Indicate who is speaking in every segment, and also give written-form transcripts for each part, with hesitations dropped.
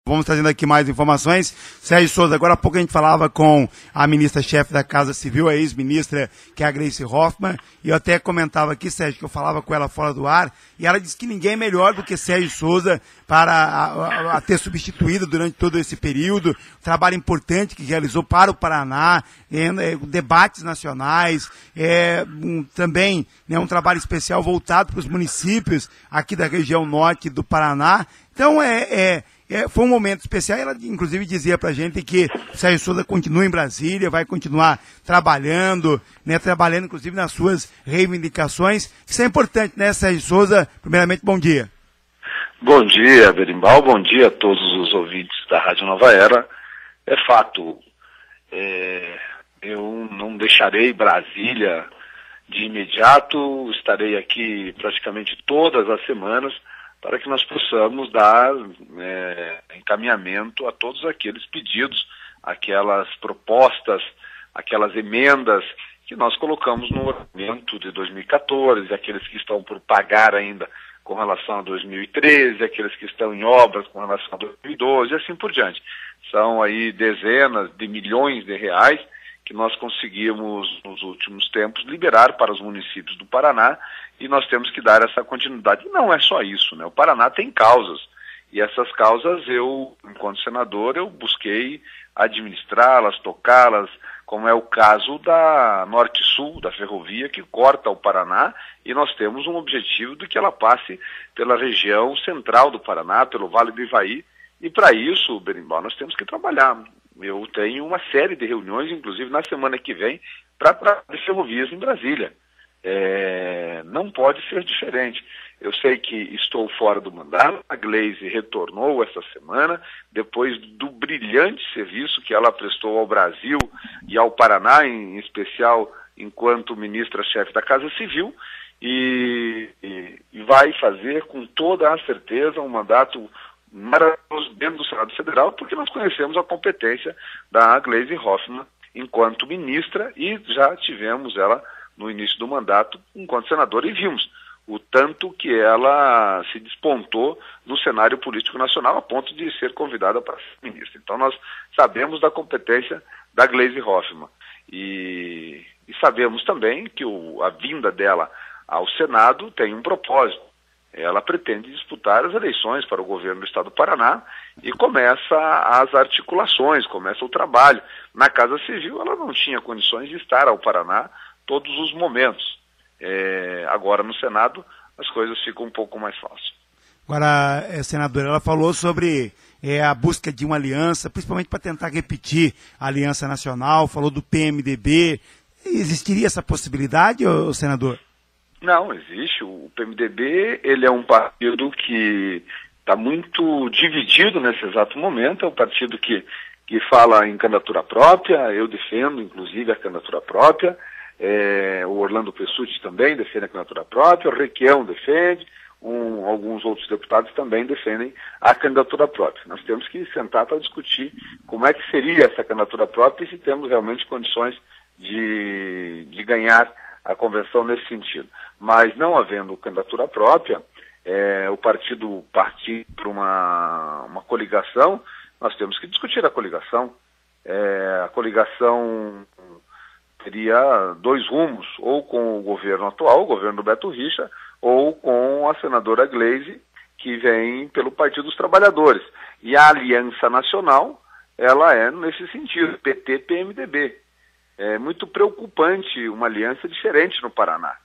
Speaker 1: Vamos trazendo aqui mais informações. Sérgio Souza, agora há pouco a gente falava com a ministra-chefe da Casa Civil, a ex-ministra, que é a Gleisi Hoffmann, e eu até comentava aqui, Sérgio, que eu falava com ela fora do ar, e ela disse que ninguém é melhor do que Sérgio Souza para a ter substituído durante todo esse período, um trabalho importante que realizou para o Paraná, debates nacionais, também um trabalho especial voltado para os municípios aqui da região norte do Paraná. Então, foi um momento especial. Ela, inclusive, dizia pra gente que o Sérgio Souza continua em Brasília, vai continuar trabalhando, inclusive nas suas reivindicações. Isso é importante, né, Sérgio Souza? Primeiramente, bom dia.
Speaker 2: Bom dia, Berimbau. Bom dia a todos os ouvintes da Rádio Nova Era. É fato, eu não deixarei Brasília de imediato, estarei aqui praticamente todas as semanas, para que nós possamos dar encaminhamento a todos aqueles pedidos, aquelas propostas, aquelas emendas que nós colocamos no orçamento de 2014, aqueles que estão por pagar ainda com relação a 2013, aqueles que estão em obras com relação a 2012 e assim por diante. São aí dezenas de milhões de reais que nós conseguimos, nos últimos tempos, liberar para os municípios do Paraná, e nós temos que dar essa continuidade. E não é só isso, né? O Paraná tem causas, e essas causas eu, enquanto senador, eu busquei administrá-las, tocá-las, como é o caso da Norte-Sul, da ferrovia, que corta o Paraná, e nós temos um objetivo de que ela passe pela região central do Paraná, pelo Vale do Ivaí, e para isso, Berimbau, nós temos que trabalhar. Eu tenho uma série de reuniões, inclusive na semana que vem, para ferrovias em Brasília. Não pode ser diferente. Eu sei que estou fora do mandato, a Gleisi retornou essa semana, depois do brilhante serviço que ela prestou ao Brasil e ao Paraná, em especial enquanto ministra-chefe da Casa Civil, e vai fazer com toda a certeza um mandato maravilhoso dentro do Senado Federal, porque nós conhecemos a competência da Gleisi Hoffmann enquanto ministra, e já tivemos ela no início do mandato enquanto senadora, e vimos o tanto que ela se despontou no cenário político nacional a ponto de ser convidada para ser ministra. Então nós sabemos da competência da Gleisi Hoffmann e sabemos também que a vinda dela ao Senado tem um propósito. Ela pretende disputar as eleições para o governo do estado do Paraná e começa as articulações, começa o trabalho. Na Casa Civil ela não tinha condições de estar ao Paraná todos os momentos. Agora no Senado as coisas ficam um pouco mais fáceis.
Speaker 1: Agora, senadora, ela falou sobre a busca de uma aliança, principalmente para tentar repetir a Aliança Nacional, falou do PMDB. Existiria essa possibilidade, senador?
Speaker 2: Não, existe. O PMDB, ele é um partido que está muito dividido nesse exato momento, é um partido que fala em candidatura própria, eu defendo, inclusive, a candidatura própria, o Orlando Pessutti também defende a candidatura própria, o Requião defende, alguns outros deputados também defendem a candidatura própria. Nós temos que sentar para discutir como é que seria essa candidatura própria e se temos realmente condições de ganhar a convenção nesse sentido. Mas não havendo candidatura própria, o partido partir para uma coligação, nós temos que discutir a coligação. A coligação teria dois rumos, ou com o governo atual, o governo do Beto Richa, ou com a senadora Gleisi, que vem pelo Partido dos Trabalhadores. E a Aliança Nacional, ela é nesse sentido, PT-PMDB. É muito preocupante uma aliança diferente no Paraná,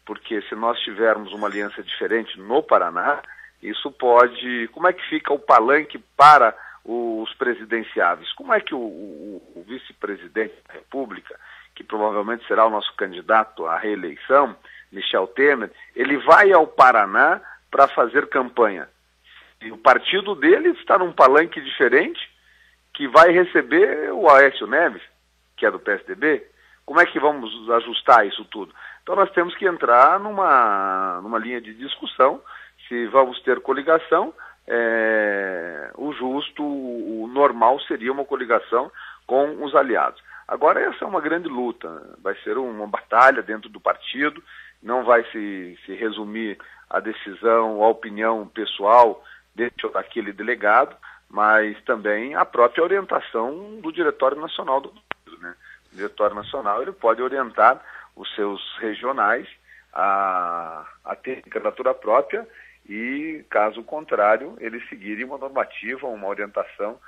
Speaker 2: porque se nós tivermos uma aliança diferente no Paraná, isso pode... Como é que fica o palanque para os presidenciáveis? Como é que o vice-presidente da República, que provavelmente será o nosso candidato à reeleição, Michel Temer, ele vai ao Paraná para fazer campanha? E o partido dele está num palanque diferente, que vai receber o Aécio Neves, que é do PSDB. Como é que vamos ajustar isso tudo? Então nós temos que entrar numa linha de discussão, se vamos ter coligação, o justo, o normal seria uma coligação com os aliados. Agora essa é uma grande luta, vai ser uma batalha dentro do partido, não vai se resumir a decisão, a opinião pessoal deste ou daquele delegado. mas também a própria orientação do Diretório Nacional do Partido, né? O Diretório Nacional ele pode orientar os seus regionais a ter candidatura própria e, caso contrário, eles seguirem uma normativa, uma orientação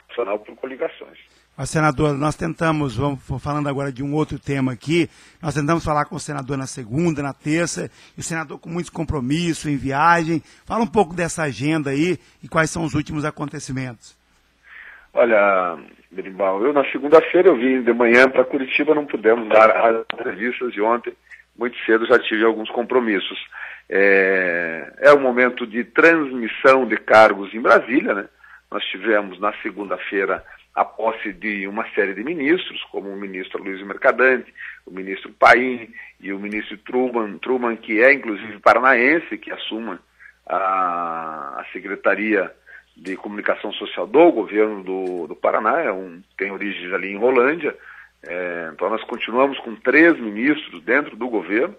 Speaker 2: nacional por coligações.
Speaker 1: Mas, senador, nós tentamos, falando agora de um outro tema aqui, nós tentamos falar com o senador na segunda, na terça, e o senador com muitos compromissos, em viagem. Fala um pouco dessa agenda aí e quais são os últimos acontecimentos.
Speaker 2: Olha, Berimbau, eu na segunda-feira eu vim de manhã para Curitiba, não pudemos dar as entrevistas de ontem, muito cedo já tive alguns compromissos. É um momento de transmissão de cargos em Brasília, né? Nós tivemos na segunda-feira a posse de uma série de ministros, como o ministro Luiz Mercadante, o ministro Paim e o ministro Truman, que é inclusive paranaense, que assuma a Secretaria de Comunicação Social do governo do Paraná, tem origens ali em Rolândia. Então nós continuamos com 3 ministros dentro do governo,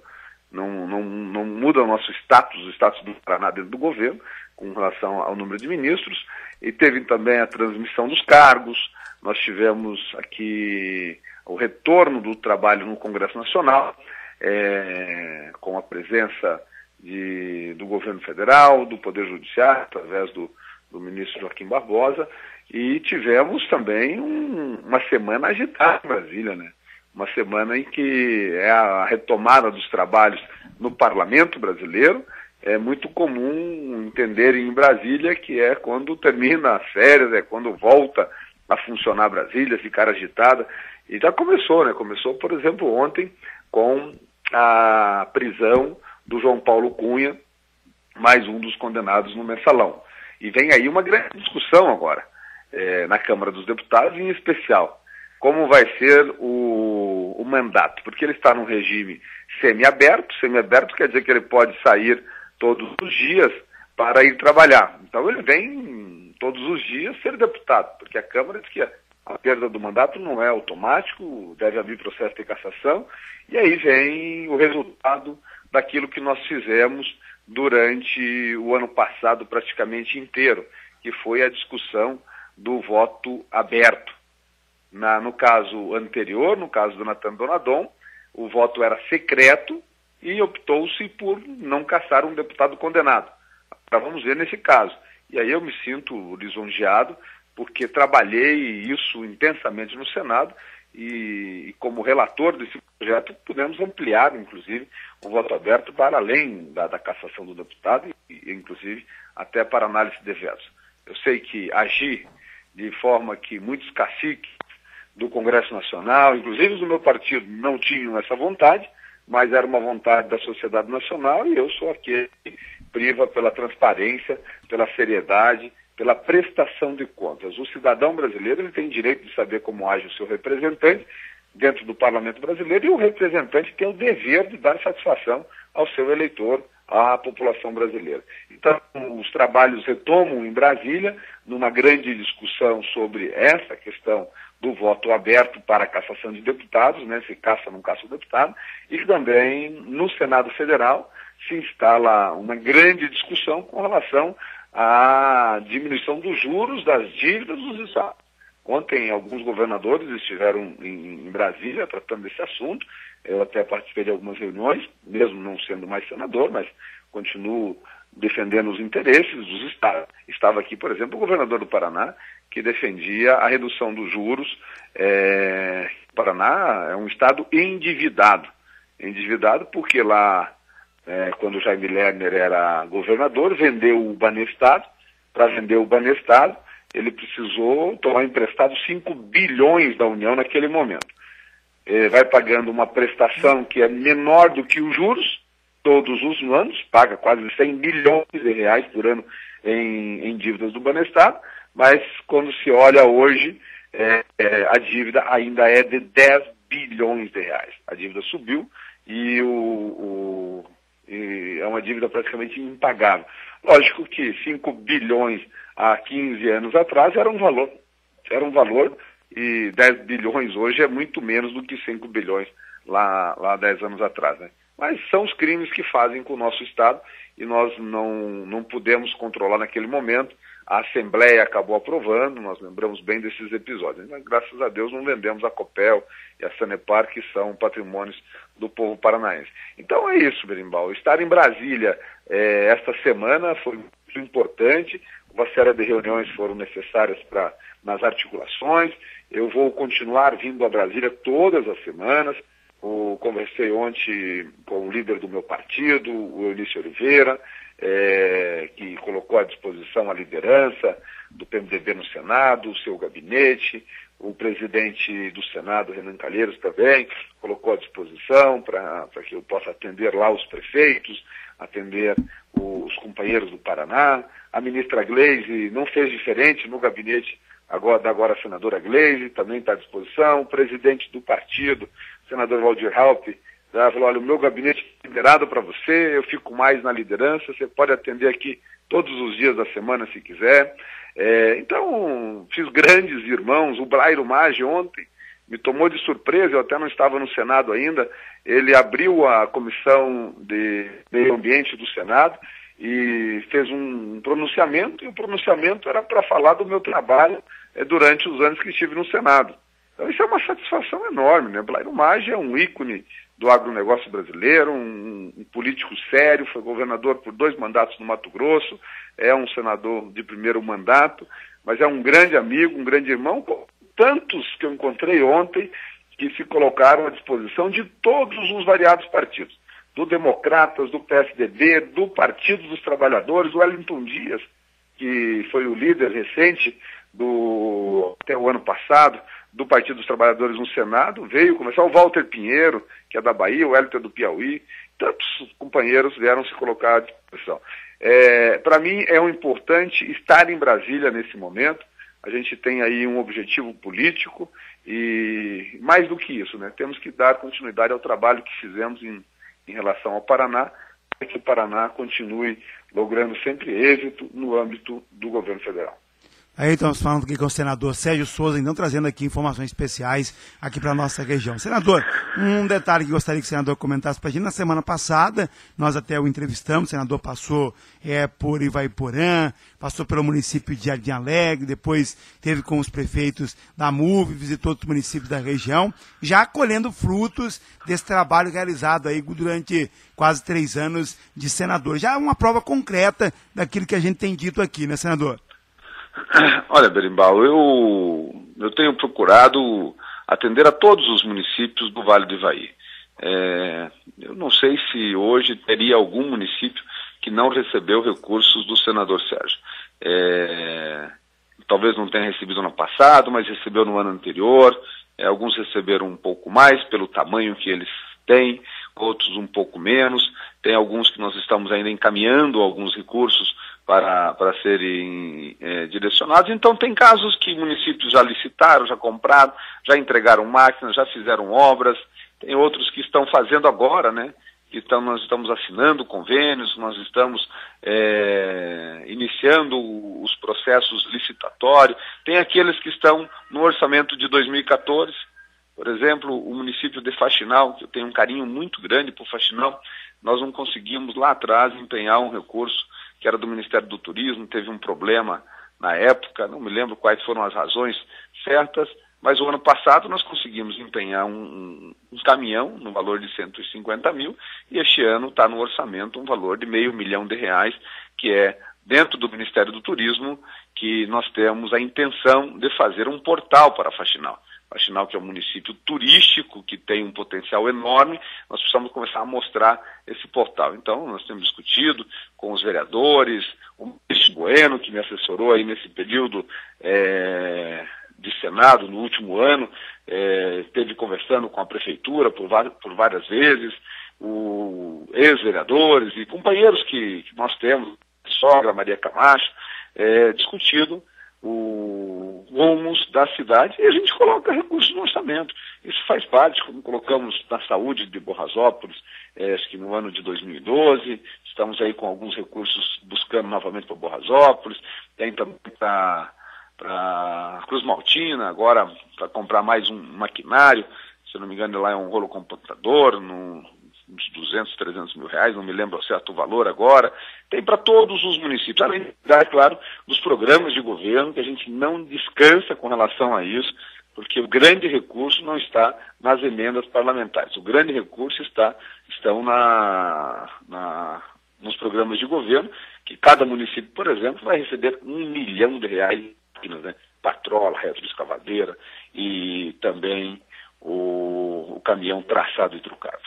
Speaker 2: não muda o nosso status, o status do Paraná dentro do governo, com relação ao número de ministros, e teve também a transmissão dos cargos. Nós tivemos aqui o retorno do trabalho no Congresso Nacional, com a presença do governo federal, do Poder Judiciário, através do ministro Joaquim Barbosa, e tivemos também uma semana agitada em Brasília, né? Uma semana em que é a retomada dos trabalhos no Parlamento brasileiro. É muito comum entender em Brasília que é quando termina as férias, é quando volta a funcionar Brasília, ficar agitada. E já começou, né? Começou, por exemplo, ontem com a prisão do João Paulo Cunha, mais um dos condenados no Mensalão. E vem aí uma grande discussão agora, na Câmara dos Deputados, em especial, como vai ser o mandato, porque ele está num regime semiaberto quer dizer que ele pode sair todos os dias para ir trabalhar. Então ele vem todos os dias ser deputado, porque a Câmara diz que a perda do mandato não é automático, deve haver processo de cassação, e aí vem o resultado daquilo que nós fizemos durante o ano passado praticamente inteiro, que foi a discussão do voto aberto. No caso anterior, no caso do Natan Donadon, o voto era secreto e optou-se por não cassar um deputado condenado. Agora vamos ver nesse caso. E aí eu me sinto lisonjeado, porque trabalhei isso intensamente no Senado e como relator desse projeto pudemos ampliar, inclusive, o voto aberto para além da cassação do deputado e inclusive, até para análise de vetos. Eu sei que agir de forma que muitos caciques do Congresso Nacional, inclusive os do meu partido, não tinham essa vontade, mas era uma vontade da sociedade nacional e eu sou aquele que priva pela transparência, pela seriedade, pela prestação de contas. O cidadão brasileiro ele tem direito de saber como age o seu representante dentro do Parlamento brasileiro e o representante tem o dever de dar satisfação ao seu eleitor, à população brasileira. Então, os trabalhos retomam em Brasília, numa grande discussão sobre essa questão do voto aberto para a cassação de deputados, né, se caça ou não caça o deputado, e também no Senado Federal se instala uma grande discussão com relação à diminuição dos juros das dívidas dos estados. Ontem alguns governadores estiveram em Brasília tratando desse assunto, eu até participei de algumas reuniões, mesmo não sendo mais senador, mas continuo defendendo os interesses dos estados. Estava aqui, por exemplo, o governador do Paraná, que defendia a redução dos juros. O Paraná é um estado endividado porque lá, quando o Jaime Lerner era governador, vendeu o Banestado. Para vender o Banestado, ele precisou tomar emprestado 5 bilhões da União naquele momento. Vai pagando uma prestação que é menor do que os juros, todos os anos, paga quase 100 bilhões de reais por ano em dívidas do Banestado, mas quando se olha hoje, a dívida ainda é de 10 bilhões de reais. A dívida subiu e é uma dívida praticamente impagável. Lógico que 5 bilhões há 15 anos atrás era um valor, e 10 bilhões hoje é muito menos do que 5 bilhões lá há 10 anos atrás, né? Mas são os crimes que fazem com o nosso Estado e nós não pudemos controlar naquele momento a Assembleia acabou aprovando, nós lembramos bem desses episódios. Mas, graças a Deus não vendemos a Copel e a Sanepar, que são patrimônios do povo paranaense. Então é isso, Berimbau. Estar em Brasília esta semana foi muito importante, uma série de reuniões foram necessárias nas articulações. Eu vou continuar vindo a Brasília todas as semanas. Conversei ontem com o líder do meu partido, o Eunício Oliveira, que colocou à disposição a liderança do PMDB no Senado, o seu gabinete, o presidente do Senado, Renan Calheiros, também colocou à disposição para que eu possa atender lá os prefeitos, atender os companheiros do Paraná. A ministra Gleisi não fez diferente no gabinete da agora senadora Gleisi, também está à disposição. O presidente do partido, senador Waldir Halpe, falou: olha, o meu gabinete é liberado para você, eu fico mais na liderança, você pode atender aqui todos os dias da semana se quiser. Então, fiz grandes irmãos. O Blairo Maggi ontem me tomou de surpresa, eu até não estava no Senado ainda. Ele abriu a Comissão de Meio Ambiente do Senado e fez um pronunciamento, e o pronunciamento era para falar do meu trabalho durante os anos que estive no Senado. Então isso é uma satisfação enorme, né? Blairo Maggi é um ícone do agronegócio brasileiro, um político sério, foi governador por 2 mandatos no Mato Grosso, é um senador de primeiro mandato, mas é um grande amigo, um grande irmão, tantos que eu encontrei ontem que se colocaram à disposição de todos os variados partidos, do Democratas, do PSDB, do Partido dos Trabalhadores, o Wellington Dias, que foi o líder recente até o ano passado, do Partido dos Trabalhadores no Senado, veio começar o Walter Pinheiro, que é da Bahia, o Hélito do Piauí, tantos companheiros vieram se colocar à disposição. Para mim é um importante estar em Brasília nesse momento. A gente tem aí um objetivo político e, mais do que isso, né, temos que dar continuidade ao trabalho que fizemos em relação ao Paraná, para que o Paraná continue logrando sempre êxito no âmbito do governo federal.
Speaker 1: Aí estamos falando aqui com o senador Sérgio Souza, então trazendo aqui informações especiais aqui para a nossa região. Senador, um detalhe que gostaria que o senador comentasse para a gente: na semana passada, nós até o entrevistamos, o senador passou por Ivaiporã, passou pelo município de Jardim Alegre, depois teve com os prefeitos da MUV, visitou outros municípios da região, já colhendo frutos desse trabalho realizado aí durante quase 3 anos de senador. Já é uma prova concreta daquilo que a gente tem dito aqui, né, senador?
Speaker 2: Olha, Berimbau, eu tenho procurado atender a todos os municípios do Vale do Ivaí. Eu não sei se hoje teria algum município que não recebeu recursos do senador Sérgio. Talvez não tenha recebido no passado, mas recebeu no ano anterior. Alguns receberam um pouco mais pelo tamanho que eles têm, outros um pouco menos. Tem alguns que nós estamos ainda encaminhando alguns recursos para serem direcionados. Então tem casos que municípios já licitaram, já compraram, já entregaram máquinas, já fizeram obras. Tem outros que estão fazendo agora, né? Nós estamos assinando convênios, nós estamos iniciando os processos licitatórios. Tem aqueles que estão no orçamento de 2014. Por exemplo, o município de Faxinal, que eu tenho um carinho muito grande por Faxinal, nós não conseguimos lá atrás empenhar um recurso que era do Ministério do Turismo, teve um problema na época, não me lembro quais foram as razões certas, mas o ano passado nós conseguimos empenhar um caminhão no valor de 150 mil, e este ano está no orçamento um valor de R$500 mil, que é dentro do Ministério do Turismo, que nós temos a intenção de fazer um portal para Faxinal. Faxinal, que é um município turístico, que tem um potencial enorme, nós precisamos começar a mostrar esse portal. Então, nós temos discutido com os vereadores, o ministro Bueno, que me assessorou aí nesse período de Senado no último ano, esteve conversando com a Prefeitura por várias vezes, os ex-vereadores e companheiros que nós temos, sogra Maria Camacho, discutido rumos da cidade, e a gente coloca recursos no orçamento. Isso faz parte, como colocamos na saúde de Borrasópolis, acho que no ano de 2012, estamos aí com alguns recursos buscando novamente para Borrasópolis, tem também para Cruz Maltina, agora para comprar mais um maquinário, se não me engano lá é um rolo computador, uns 200, 300 mil reais, não me lembro o certo valor agora. Tem para todos os municípios, além, é claro, dos programas de governo, que a gente não descansa com relação a isso, porque o grande recurso não está nas emendas parlamentares. O grande recurso estão nos programas de governo, que cada município, por exemplo, vai receber R$ 1 milhão, né? Patrola, retroescavadeira e também o caminhão traçado e trucado.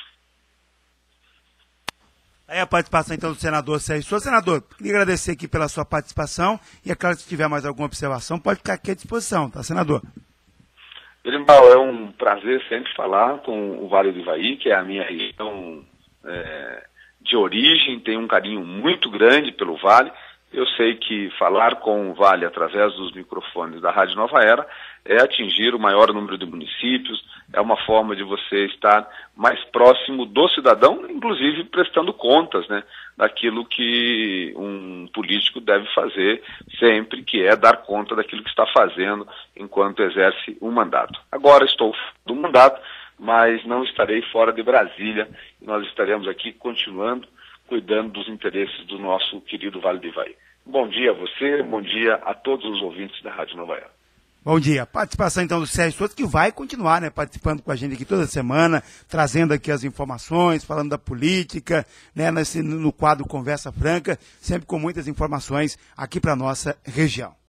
Speaker 1: Aí a participação, então, do senador Sérgio Souza. Senador, queria agradecer aqui pela sua participação e, é claro, se tiver mais alguma observação, pode ficar aqui à disposição, tá, senador?
Speaker 2: Berimbau, é um prazer sempre falar com o Vale do Ivaí, que é a minha região de origem, tenho um carinho muito grande pelo Vale. Eu sei que falar com o Vale através dos microfones da Rádio Nova Era é atingir o maior número de municípios, é uma forma de você estar mais próximo do cidadão, inclusive prestando contas, né, daquilo que um político deve fazer sempre, que é dar conta daquilo que está fazendo enquanto exerce um mandato. Agora estou do mandato, mas não estarei fora de Brasília, e nós estaremos aqui continuando cuidando dos interesses do nosso querido Vale do Ivaí. Bom dia a você, bom dia a todos os ouvintes da Rádio Nova Era.
Speaker 1: Bom dia. Participação, então, do Sérgio Souza, que vai continuar, né, participando com a gente aqui toda semana, trazendo aqui as informações, falando da política, né, no quadro Conversa Franca, sempre com muitas informações aqui para a nossa região.